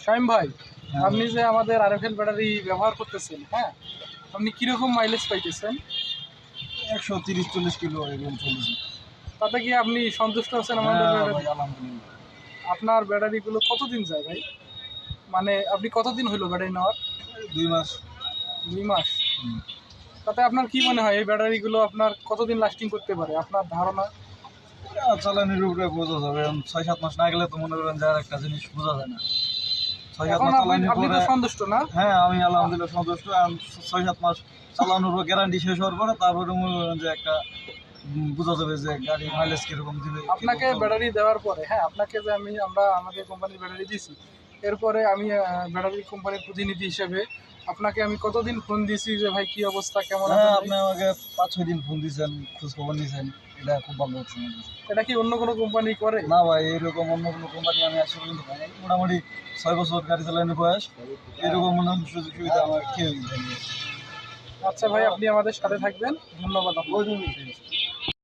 শামিম ভাই, হ্যাঁ। আপনি যে আমাদের আরএফএল ব্যাটারি ব্যবহার করতেছেন, হ্যাঁ, আপনি কিরকম মাইলেজ পাইতেছেন? 130-40 কিলো এরকম চলেছে। তাতে কি আপনি সন্তুষ্ট আছেন আমাদের হ্যাঁ ব্যাটারি? ভাই, আলহামদুলিল্লাহ। আপনার ব্যাটারিগুলো কতদিন যায় ভাই? মানে আপনি কতদিন হলো ব্যাটারি নেওয়ার? 2 মাস। 2 মাস। হুম। তাতে আপনার কি মনে হয় এই ব্যাটারিগুলো আপনার কতদিন লাস্টিং করতে পারে আপনার ধারণা? চালানির উপরে বোঝা যাবে। 6-7 মাস না গেলে তো মনে করেন যে আর একটা জিনিস বোঝা যায় না। 6-7 এখন মাস আপনি চালানির আপনি তো পরে। সন্তুষ্ট না? হ্যাঁ, আমি আলহামদুলিল্লাহ সন্তুষ্ট। 6-7 মাস চালানোর পর গ্যারান্টি শেষ হওয়ার পরে তারপরে মনে করেন যে একটা বোঝা যাবে যে গাড়ি মাইলেজ কিরকম দিবে, কিরকম আপনাকে চলবে। ব্যাটারি দেওয়ার পরে, হ্যাঁ, আপনাকে যে আমরা আমাদের কোম্পানির ব্যাটারি দিয়েছি, এরপরে আমি ব্যাটারি কোম্পানির প্রতিনিধি হিসেবে আপনাকে আমি কতদিন ফোন দিয়েছি যে ভাই কি অবস্থা, কেমন হ্যাঁ, আছেন ভাই? আপনি আমাকে 5-6 দিন ফোন দিয়েছেন, খোঁজ খবর নিয়েছেন। এটা খুব ভালো হচ্ছে আমার কাছে। এটা কি অন্য কোনো কোম্পানি করে? না ভাই, এরকম অন্য কোনো কোম্পানি আমি আজ পর্যন্ত পাই নাই। মোটামুটি 6 বছর গাড়ি চালানোর বয়স, এরকম মনে হয় সুযোগ সুবিধা আমার কেউই দেয়নি। আচ্ছা ভাই, আপনি আমাদের সাথে থাকবেন। ধন্যবাদ আপনাকে। ঠিক আছে।